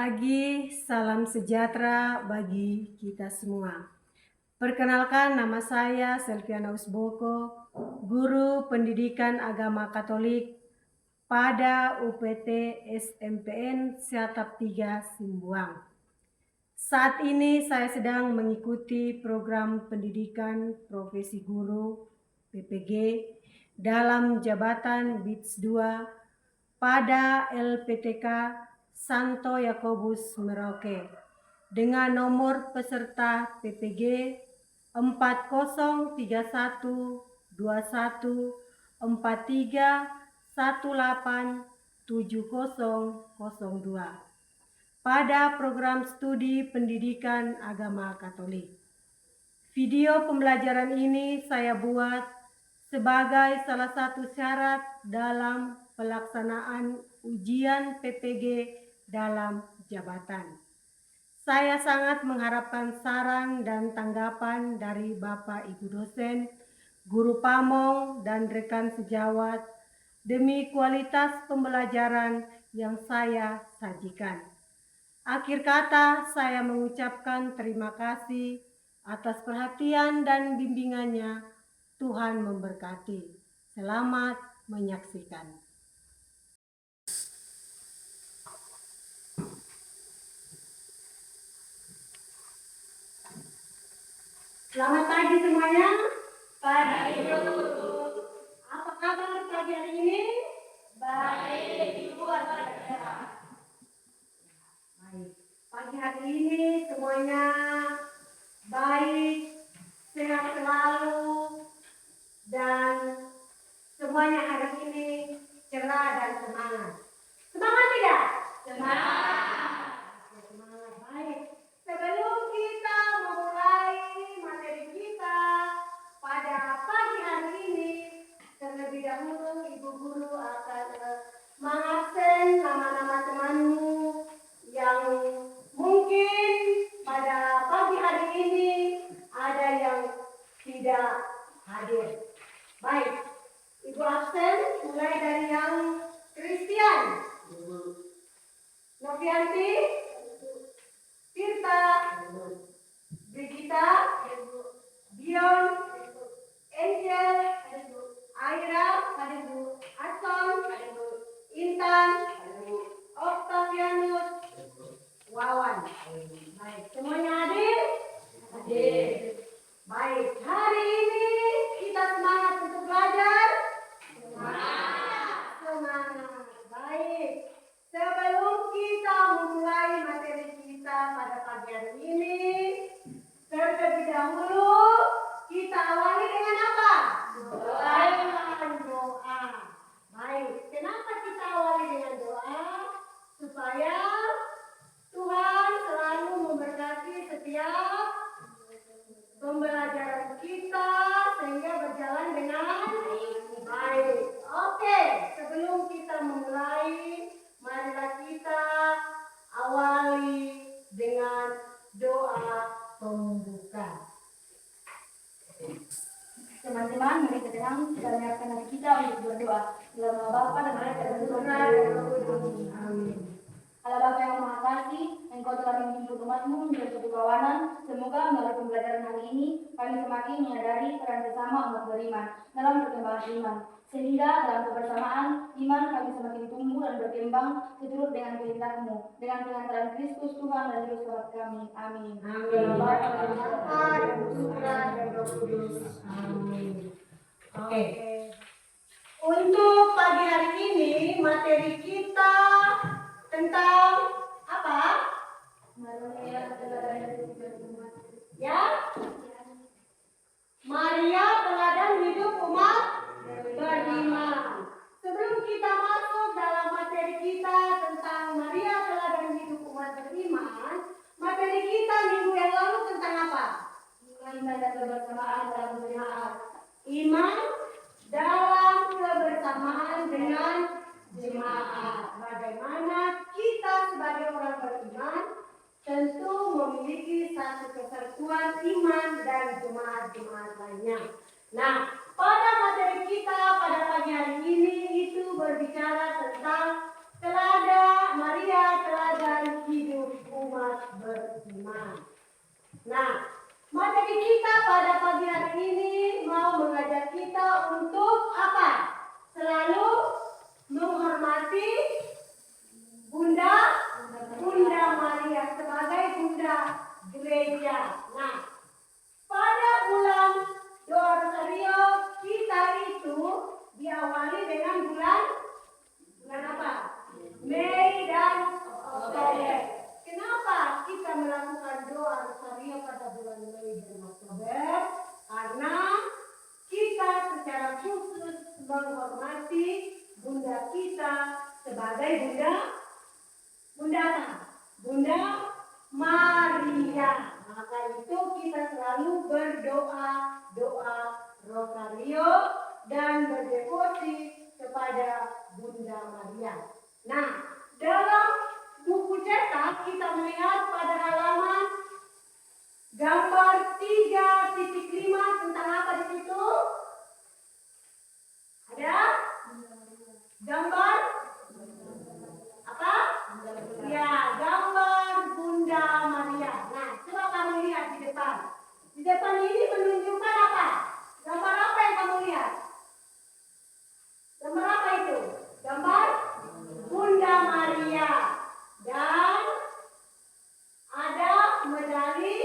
pagi, salam sejahtera bagi kita semua. Perkenalkan, nama saya Selviana Usboko, Guru Pendidikan Agama Katolik pada UPT SMPN Siatap 3 Simbuang. Saat ini saya sedang mengikuti program pendidikan profesi guru PPG dalam jabatan BITS 2 pada LPTK Santo Yakobus Merauke dengan nomor peserta PPG 40312143187002 pada program studi pendidikan agama Katolik. Video pembelajaran ini saya buat sebagai salah satu syarat dalam pelaksanaan ujian PPG dalam jabatan. Saya sangat mengharapkan saran dan tanggapan dari Bapak Ibu dosen, guru pamong, dan rekan sejawat demi kualitas pembelajaran yang saya sajikan. Akhir kata, saya mengucapkan terima kasih atas perhatian dan bimbingannya. Tuhan memberkati. Selamat menyaksikan. Selamat pagi semuanya. Pagi Ibu. Apa kabar pagi hari ini? Baik, Ibu Baik. Pagi hari ini semuanya baik, sehat selalu, dan semuanya hari ini cerah dan semangat. Semangat tidak? Semangat. Semangat, baik. Sebelum kita memulai materi kita pada pagi hari ini, terlebih dahulu Ibu Guru akan mengabsen nama-nama temanmu yang mungkin pada pagi hari ini ada yang tidak hadir. Baik, Ibu absen mulai dari yang Christian, Novianti, Tirta, Brigita, Dion, Angel, Aira, Ason, Intan, Octavianus, Wawan. Baik, semuanya hadir? Hadir. Baik, hari ini kita semangat untuk belajar? Semangat. Semangat. Baik. Sebelum kita memulai materi kita pada pagi hari ini, terlebih dahulu kita awali dengan apa? Doa. Doa. Baik, kenapa kita awali dengan doa? Supaya Tuhan selalu memberkati setiap pembelajaran kita sehingga berjalan dengan baik. Oke, sebelum kita memulai, marilah kita awali dengan doa pembuka. Teman-teman, mari kita menyiapkan hati kita untuk berdoa. Dalam nama Bapa dan Anak dan Roh Kudus. Amin. Allah Bapa yang Maha Kasih, Engkau telah memimpin umat-Mu menjadi satu kawanan. Semoga melalui pembelajaran hari ini kami semakin menyadari peran bersama umat beriman dalam perkembangan iman, sehingga dalam kebersamaan iman kami semakin tumbuh dan berkembang seturut dengan kehendak-Mu, dengan pengantaran Kristus Tuhan dan Juru Selamat kami. Amin. Amin. Bapa dan Putra dan Roh Kudus. Amin. Oke. Untuk pagi hari ini materi kita tentang apa? Ya? Maria teladan hidup umat beriman. Sebelum kita masuk dalam materi kita tentang Maria teladan hidup umat beriman, materi kita minggu yang lalu tentang apa? Iman dan kebersamaan dalam jemaat. Iman dalam kebersamaan dengan jemaat. Bagaimana kita sebagai orang beriman tentu memiliki satu kesatuan iman dan jemaat-jemaat lainnya. Nah, pada materi kita pada pagi hari ini itu berbicara tentang teladan Maria, teladan hidup Nah, materi kita pada pagi hari ini mau mengajak kita untuk apa? Selalu menghormati Bunda Maria sebagai Bunda Gereja. Nah, pada bulan doa Rosario kita itu diawali dengan bulan apa? Mei dan Oktober. Kenapa kita melakukan doa Rosario pada bulan Mei dan Oktober? Karena kita secara khusus menghormati Bunda kita sebagai Bunda apa? Bunda Maria. Maka itu kita selalu berdoa Rosario dan berdevosi kepada Bunda Maria. Nah, dalam buku cetak kita melihat pada halaman gambar 3.5 tentang apa di situ? Ada? Gambar apa? Ya, gambar Bunda Maria. Nah, coba kamu lihat di depan. Di depan ini menunjukkan apa? Gambar apa yang kamu lihat? Gambar apa itu? Gambar Bunda Maria. Dan ada medali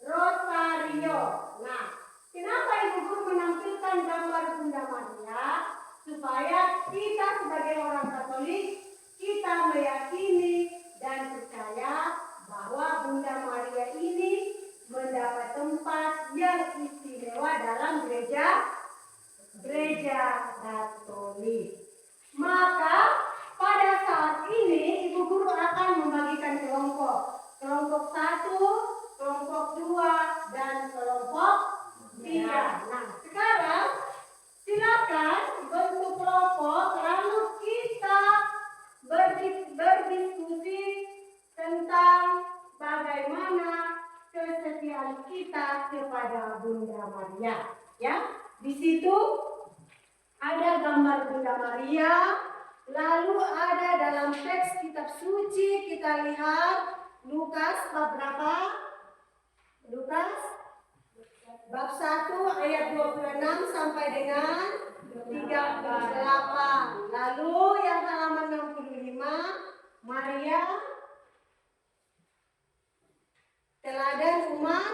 Rosario. Nah, kenapa Ibu Guru menampilkan gambar Bunda Maria? Supaya kita sebagai orang Katolik, kita meyakini dan percaya bahwa Bunda Maria ini mendapat tempat yang istimewa dalam gereja Katolik. Maka pada saat ini Ibu Guru akan membagikan kelompok 1, kelompok 2, dan kelompok 3. Nah, sekarang silakan bentuk kelompok lalu kita berdiskusi tentang bagaimana kesetiaan kita kepada Bunda Maria. Ya, di situ ada gambar Bunda Maria, lalu ada dalam teks kitab suci kita lihat Lukas bab berapa? Lukas bab 1 ayat 26 sampai dengan 38. Lalu yang halaman 65 Maria teladan umat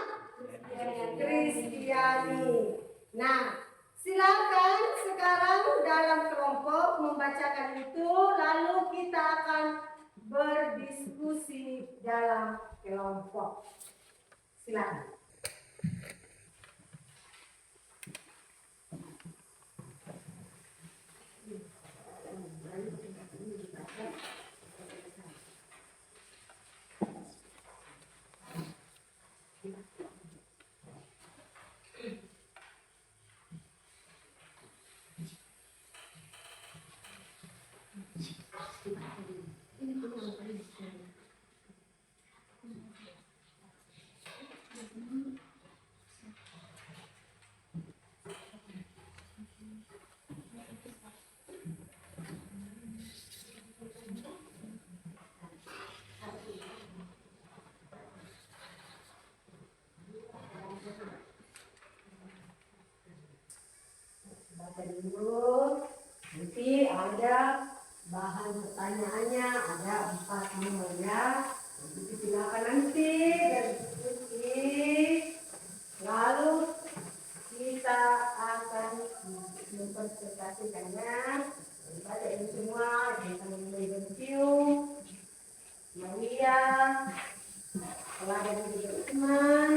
Kristiani. Nah, silakan sekarang dalam kelompok membacakan itu, lalu kita akan berdiskusi dalam kelompok. Silakan. Baca dulu, nanti ada bahan pertanyaannya, ada 4 nomor ya. Jadi silakan nanti berdiskusi, lalu kita akan mempresentasikannya. Baca ini semua, tentang Evangelium Maria, teladan hidup iman,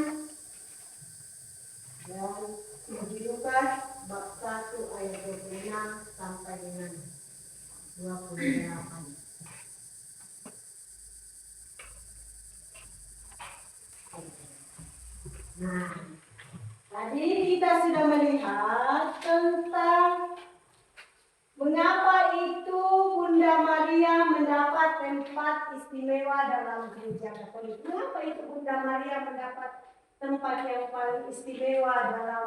dan Injil Lukas bab 1 ayat 26 sampai dengan 28. Nah, tadi kita sudah melihat tentang mengapa itu Bunda Maria mendapat tempat istimewa dalam gereja Katolik. Mengapa itu Bunda Maria mendapat tempat yang paling istimewa dalam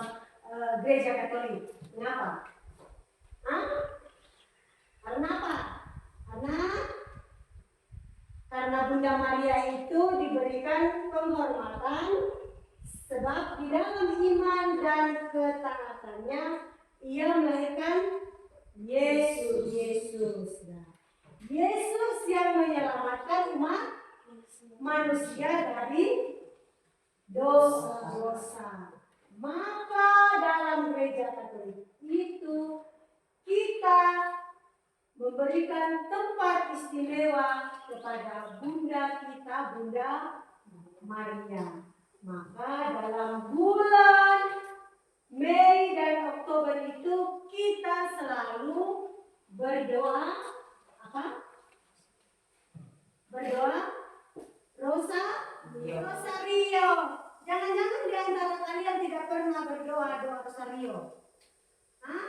gereja Katolik? Mengapa? Karena apa? Karena Karena Bunda Maria itu diberikan penghormatan sebab di dalam iman dan ketaatannya ia melahirkan Yesus. Nah, Yesus yang menyelamatkan umat manusia dari dosa. Maka dalam gereja Katolik itu kita memberikan tempat istimewa kepada Bunda kita, Bunda Maria. Maka dalam bulan Mei dan Oktober itu kita selalu berdoa apa? Berdoa Rosario. Jangan-jangan di antara kalian tidak pernah berdoa doa Rosario? Hah?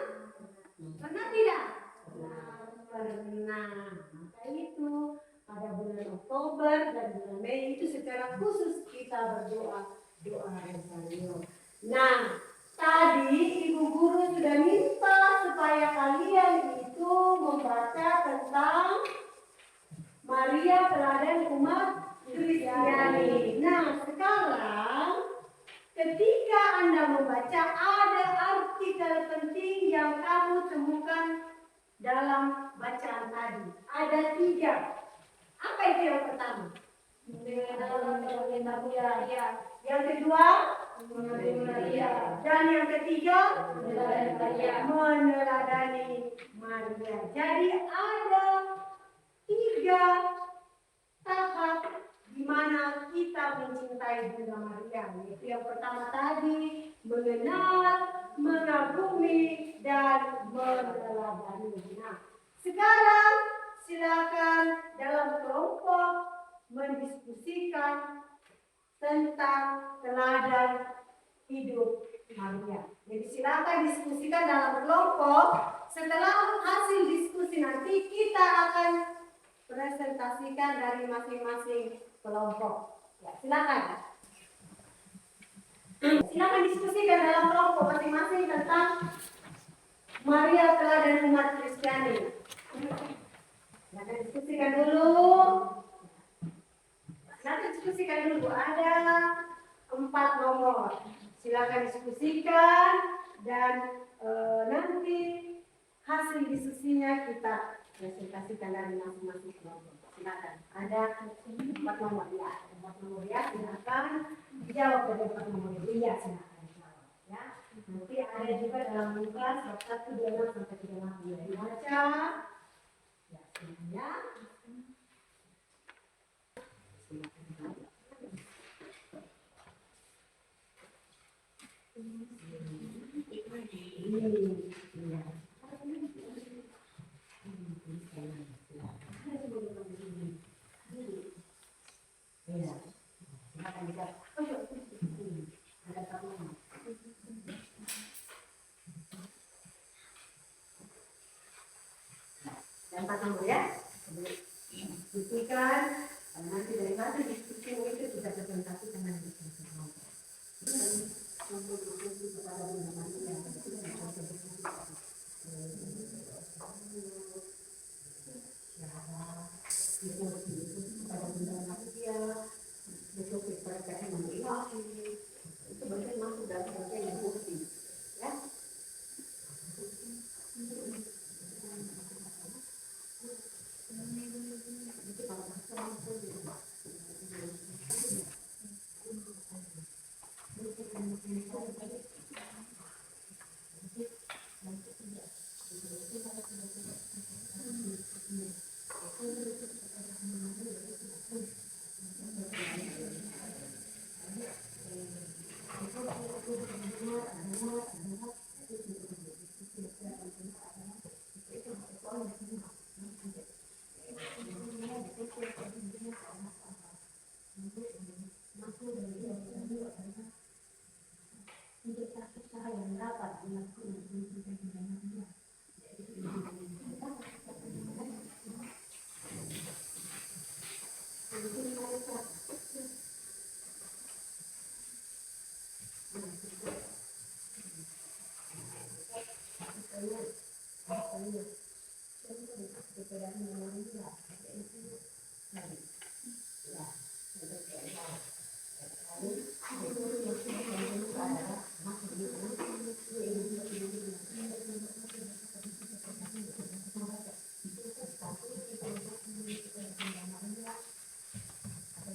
Pernah tidak? Pernah. Maka itu pada bulan Oktober dan bulan Mei itu secara khusus kita berdoa doa Rosario. Nah, tadi Ibu Guru sudah minta supaya kalian itu membaca tentang Maria teladan umat Kristiani. Nah, sekarang ketika Anda membaca ada artikel penting yang kamu temukan dalam bacaan tadi. Ada 3. Apa itu yang pertama? Yang kedua, dan yang ketiga, meneladani Maria. Jadi ada 3 tahap di mana kita mencintai Bunda Maria. Yaitu yang pertama tadi, mengenal, mengagumi, dan meneladani. Nah, sekarang silakan dalam kelompok mendiskusikan tentang teladan hidup Maria. Jadi silakan diskusikan dalam kelompok. Setelah hasil diskusi nanti kita akan presentasikan dari masing-masing kelompok. Ya, silakan. Silakan diskusikan dalam kelompok masing-masing tentang Maria teladan umat Kristiani. Silakan diskusikan dulu. Ada 4 nomor. Silakan diskusikan dan nanti hasil diskusinya kita presentasikan dari masing-masing kelompok. Silakan. Ada 4 nomor ya. 4 nomor ya. Silakan dijawab dari 4 nomor itu ya. Silakan jawab ya. Nanti ada juga dalam kelas 1, 2, sampai 3 ya. Dibaca. Ya, silakan ya. Yang pertama ya, diskusikan. Nanti dari hasil diskusi itu kita presentasikan dengan diskusi kelompok. Kepada Bunda Maria, besok kita akan mengilahi itu bagian masuk dalam bagian yang bukti ya.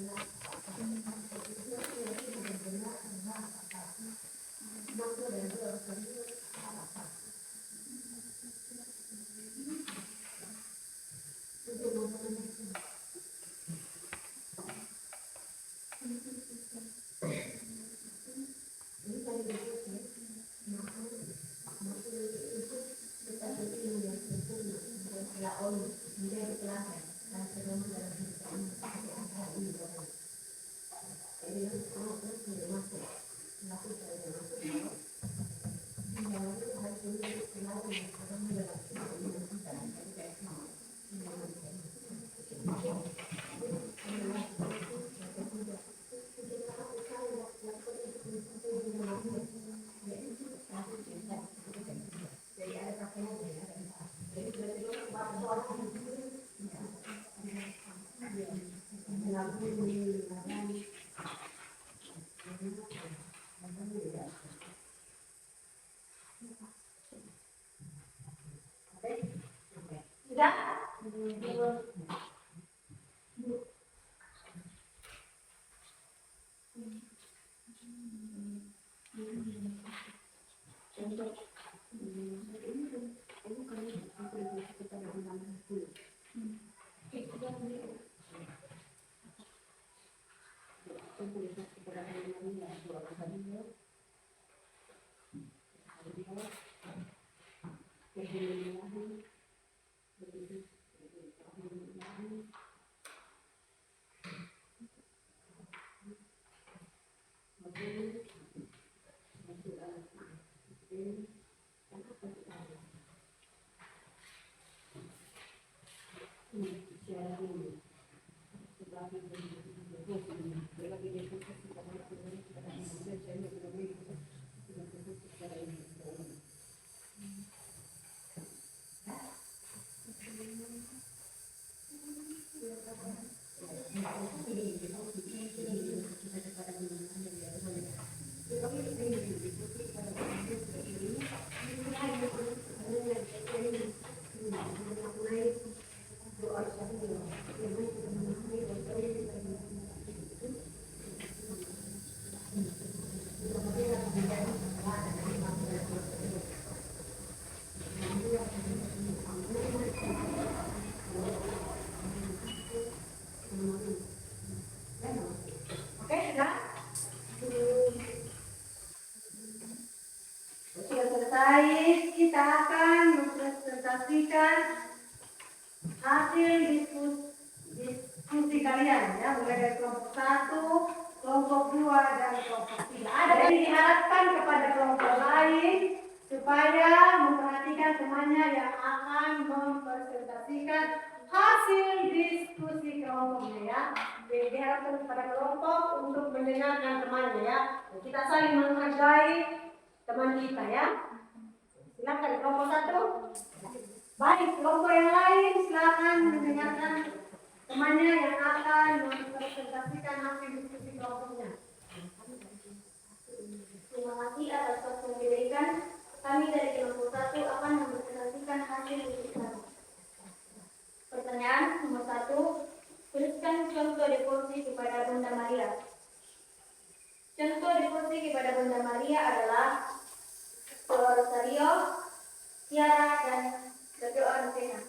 Sudah? Oke, sudah? Sudah selesai, kita akan mempresentasikan hasil diskusi kalian ya, mulai dari kelompok 1, kelompok 2, dan kelompok 3. Jadi diharapkan kepada kelompok lain supaya memperhatikan semuanya yang akan mempresentasikan hasil diskusi kelompoknya ya. Jadi diharapkan kepada kelompok untuk mendengarkan temannya ya. Kita saling menghargai teman kita ya. Silakan kelompok 1. Baik, kelompok yang lain silakan mendengarkan temannya yang akan mempresentasikan hasil diskusi kelompoknya. Terima kasih atas waktu yang diberikan. Kami dari kelompok 1 akan mempresentasikan hasil diskusi kami. Pertanyaan nomor 1. Tuliskan contoh devosi kepada Bunda Maria. Contoh devosi kepada Bunda Maria adalah doa rosario, tiara, dan berdoa novena.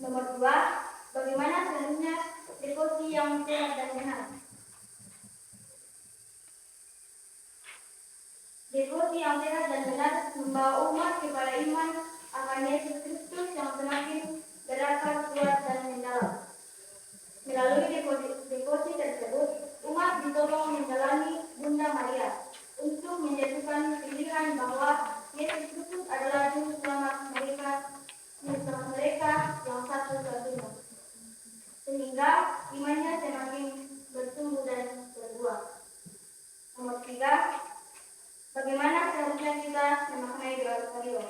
Nomor 2. Bagaimana seharusnya devosi yang sehat dan benar? Devosi yang sehat dan benar membawa umat kepada iman akan Yesus Kristus yang semakin berakar kuat dan mendalam. Melalui devosi tersebut, umat ditolong menjalani Bunda Maria untuk menjatuhkan pilihan bahwa Yesus Kristus adalah juru selamat mereka yang satu-satunya, sehingga imannya semakin bertumbuh dan berbuah. Nomor 3. Bagaimana seharusnya kita memaknai doa rosario?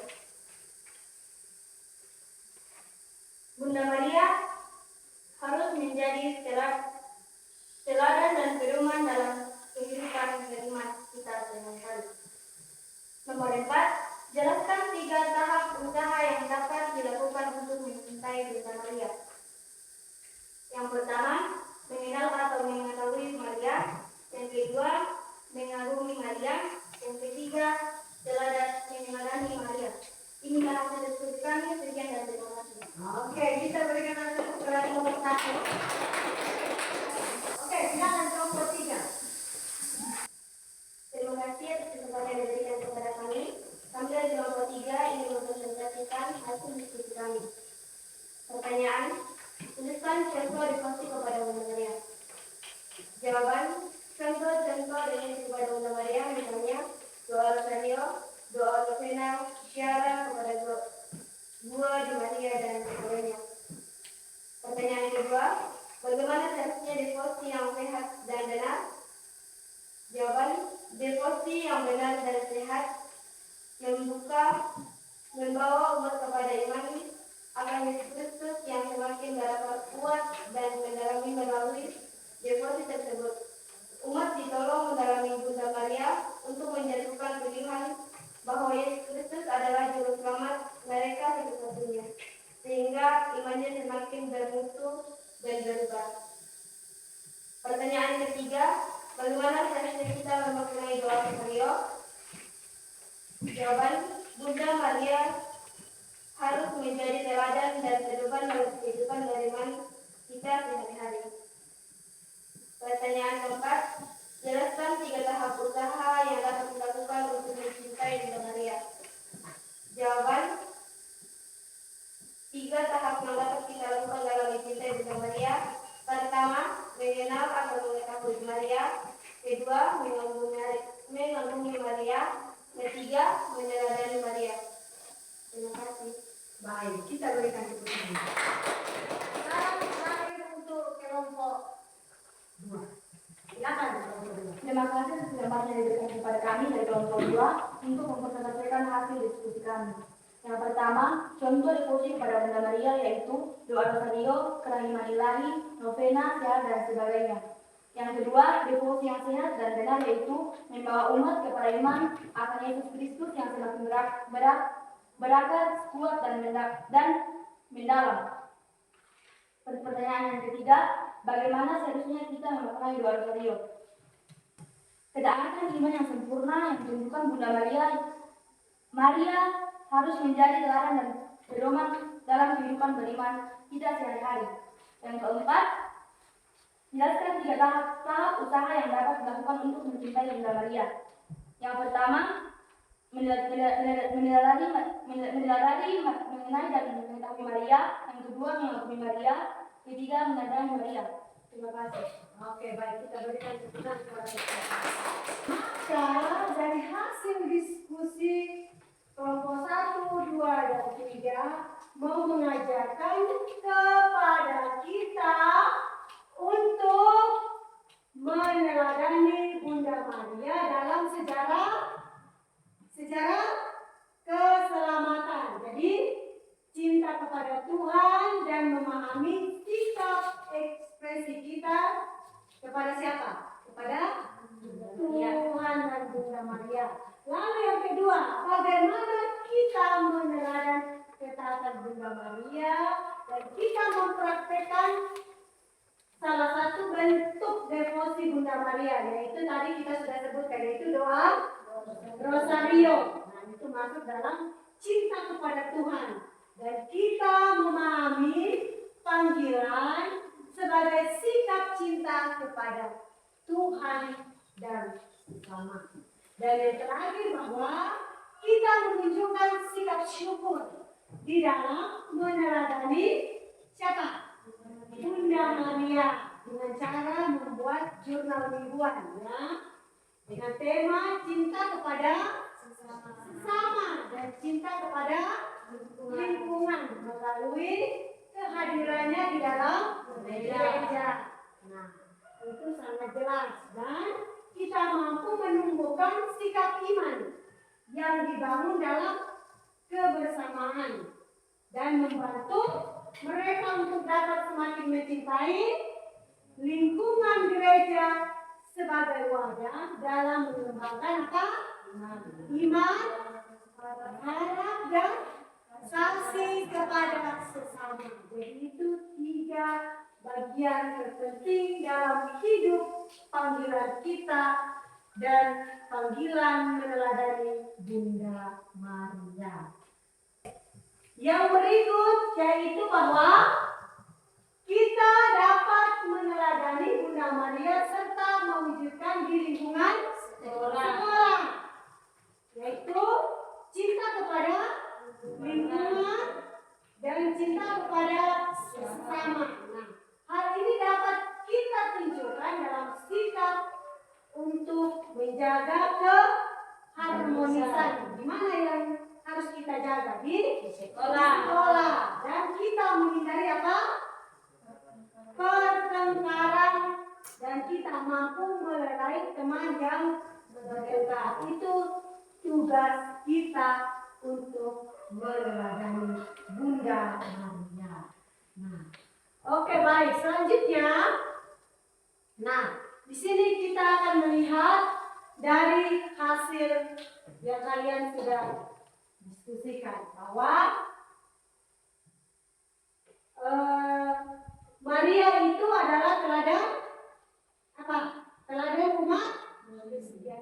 Jawaban, contoh-contoh dengan kepada Bunda Maria, misalnya doa rosario, doa novena, syarat kepada buah di Maria dan sebagainya. Pertanyaan kedua, bagaimana seharusnya devosi yang sehat dan benar? Jawaban, devosi yang benar dan sehat membawa umat kepada iman akan Yesus Kristus yang semakin kuat dan mendalami melalui devosi tersebut. Umat ditolong mendalami Bunda Maria untuk menjatuhkan pilihan bahwa Yesus Kristus adalah juru selamat mereka satu-satunya, sehingga imannya semakin bermutu dan berubah. Pertanyaan ketiga, bagaimana seharusnya kita memaknai doa rosario? Jawaban, Bunda Maria harus menjadi teladan dan pedoman dalam kehidupan beriman kita sehari-hari. Pertanyaan keempat, jelaskan 3 tahap usaha yang dapat dilakukan untuk mencintai Bunda Maria. Jawaban, 3 tahap yang dapat kita lakukan dalam mencintai Bunda Maria. Pertama, mengenal atau mengetahui Maria. Kedua, mengagumi Maria. Ketiga, meneladani Maria. Terima kasih. Baik, kita berikan tepuk tangan. Sekarang terakhir untuk kelompok 2. Silakan kelompok 2. Terima kasih kesempatan yang diberikan kepada kami dari kelompok 2 untuk mempresentasikan hasil diskusi kami. Yang pertama, contoh devosi kepada Bunda Maria yaitu doa rosario, kerahiman ilahi, novena, syarat dan sebagainya. Yang kedua, devosi yang sehat dan benar yaitu membawa umat kepada iman akan Yesus Kristus yang semakin berakar, kuat dan mendalam. Pertanyaan yang ketiga, bagaimana seharusnya kita memaknai doa rosario? Kedatangan iman yang sempurna yang ditunjukkan Bunda Maria harus menjadi teladan dan pedoman dalam kehidupan beriman kita sehari-hari. Yang keempat, jelaskan 3 tahap usaha yang dapat dilakukan untuk mencintai Bunda Maria. Yang pertama, meneladani mengenai dan mengetahui Maria. Yang kedua, mengagumi Maria. Ketiga, meneladani Maria. Terima kasih. Oke, baik, kita berikan tepuk tangan kepada kita. Maka dari hasil diskusi kelompok 1, 2, dan 3 mau mengajarkan kepada kita untuk meneladani Bunda Maria dalam sejarah keselamatan. Jadi cinta kepada Tuhan dan memahami sikap ekspresi kita kepada siapa? Kepada Tuhan dan Bunda Maria. Lalu yang kedua, bagaimana kita meneladani ketaatan Bunda Maria dan kita mempraktekkan salah satu bentuk devosi Bunda Maria, yaitu tadi kita sudah sebutkan, yaitu doa rosario. Nah, itu masuk dalam cinta kepada Tuhan. Dan kita memahami panggilan sebagai sikap cinta kepada Tuhan dan sesama. Dan yang terakhir bahwa kita menunjukkan sikap syukur di dalam meneladani siapa? Bunda Maria dengan cara membuat jurnal mingguan ya, dengan tema cinta kepada sesama dan cinta kepada lingkungan melalui kehadirannya di dalam gereja. Nah, itu sangat jelas dan kita mampu menumbuhkan sikap iman yang dibangun dalam kebersamaan dan membantu mereka untuk dapat semakin mencintai lingkungan gereja sebagai wadah dalam mengembangkan apa? Iman, harap dan kasih kepada sesama. Jadi itu 3 bagian terpenting dalam hidup panggilan kita dan panggilan meneladani Bunda Maria. Yang berikut yaitu bahwa kita dapat meneladani Bunda Maria serta mewujudkan di lingkungan sekolah, yaitu cinta kepada lingkungan dan cinta kepada sesama. Nah, hal ini dapat kita tunjukkan dalam menjaga keharmonisan. Di mana yang harus kita jaga? Di sekolah. Dan kita menghindari apa? Pertengkaran, dan kita mampu melerai teman yang bertengkar. Itu tugas kita untuk meladani Bunda Maria. Nah, oke, baik. Selanjutnya, nah, di sini kita akan melihat dari hasil yang kalian sudah diskusikan bahwa Maria itu adalah teladan apa? Teladan umat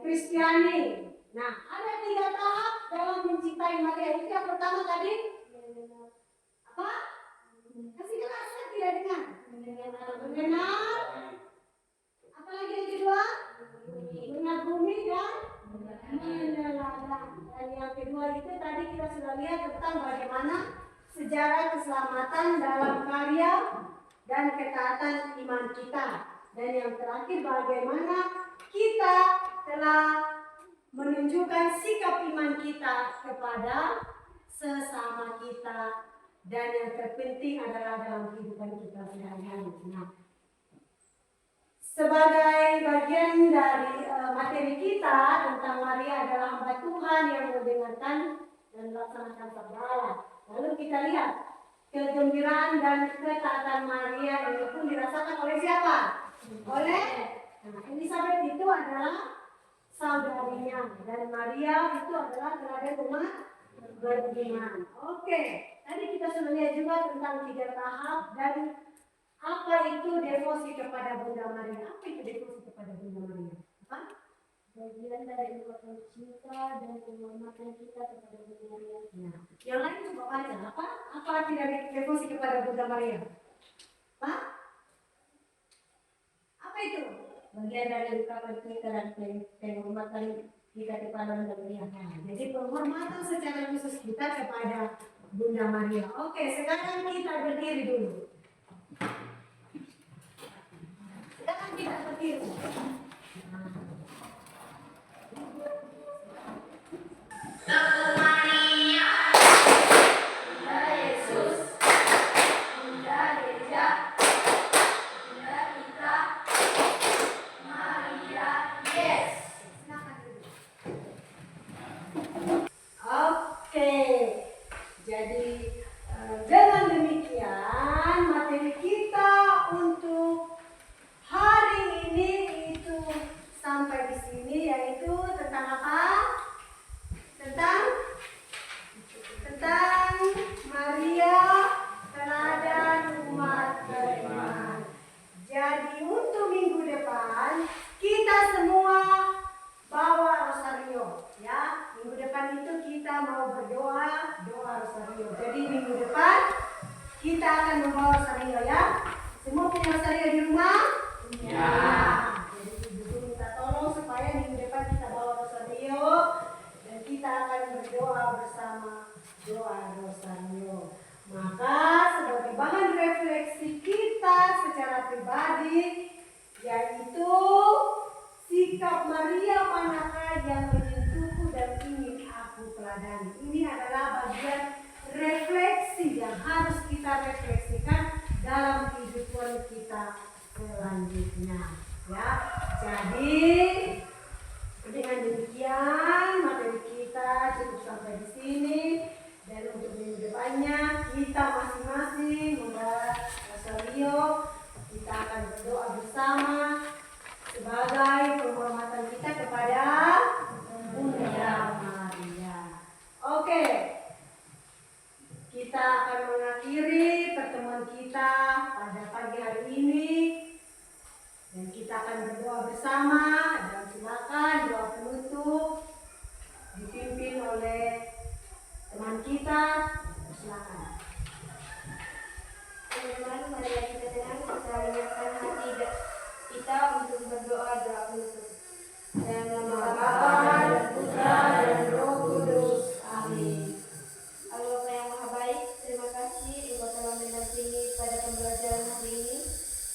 Kristiani. Nah, ada 3 tahap dalam mencintai Maria. Itu yang pertama tadi apa? Kasih kelas, saya tidak dengar. Mengenal. Apalagi yang kedua? Mengagumi dan meneladani. Dan yang kedua itu tadi kita sudah lihat tentang bagaimana sejarah keselamatan dalam karya dan ketaatan iman kita. Dan yang terakhir bagaimana kita telah menunjukkan sikap iman kita kepada sesama kita. Dan yang terpenting adalah dalam kehidupan kita sehari-hari. Nah, sebagai bagian dari materi kita tentang Maria adalah hamba Tuhan yang mendengarkan dan melaksanakan sabda Allah. Lalu kita lihat kegembiraan dan ketaatan Maria ini pun dirasakan oleh siapa? Oleh Elizabeth. Itu adalah saudarinya, dan Maria itu adalah teladan umat beriman. Oke, tadi kita sudah lihat juga tentang 3 tahap dan apa itu devosi kepada Bunda Maria. Apa itu devosi kepada Bunda Maria? Apa? Bagian dari ungkapan cinta dan penghormatan kita kepada Bunda Maria. Nah, yang lain coba baca. Apa arti dari devosi kepada Bunda Maria? Apa? Apa itu? Bagian dari ungkapan kita dan penghormatan kita kepada Bunda Maria. Jadi penghormatan secara khusus kita kepada Bunda Maria. Oke, sekarang kita berdiri dulu. Sekarang kita berdiri. Dengan demikian materi kita untuk hari ini itu sampai di sini, yaitu tentang apa? Tentang Maria, teladan umat beriman. Jadi untuk minggu depan kita semua bawa rosario, ya. Minggu depan itu kita mau berdoa, doa rosario. Jadi minggu depan kita akan membawa rosario, ya. Semua punya rosario di rumah? Ya. Jadi ibu minta tolong supaya minggu depan kita bawa rosario dan kita akan berdoa bersama doa rosario. Maka sebagai bahan refleksi kita secara pribadi, yaitu sikap Maria manakah yang menyentuhku dan ingin aku teladani. Ini adalah bagian refleksi yang harus kita refleksikan dalam kehidupan kita selanjutnya. Ya, jadi dengan demikian materi kita cukup sampai di sini. Dan untuk minggu depannya kita masing-masing membawa rosario. Kita akan berdoa bersama sebagai penghormatan kita kepada Bunda Maria. Oke, kita akan mengakhiri pertemuan kita pada pagi hari ini dan kita akan berdoa bersama. Dan silakan doa penutup dipimpin oleh teman kita. Silakan. Teman-teman, mari kita tenang, kita menyiapkan hati kita untuk berdoa doa penutup. Dan nama Bapa dan Putra dan Roh Kudus. Amin. Allah Bapa yang Maha Baik, terima kasih Engkau telah mendampingi pada pembelajaran hari ini.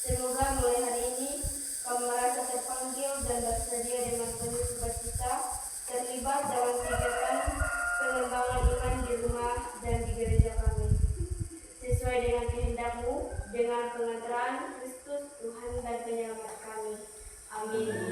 Semoga mulai hari ini kau merasa terpanggil dipanggil dan bersedia dengan penuh sukacita terlibat dalam kegiatan pengembangan iman di rumah dan di gereja kami. Sesuai dengan kehendak-Mu, dengan pengantaran Kristus Tuhan dan Penyelamat kami. Amin.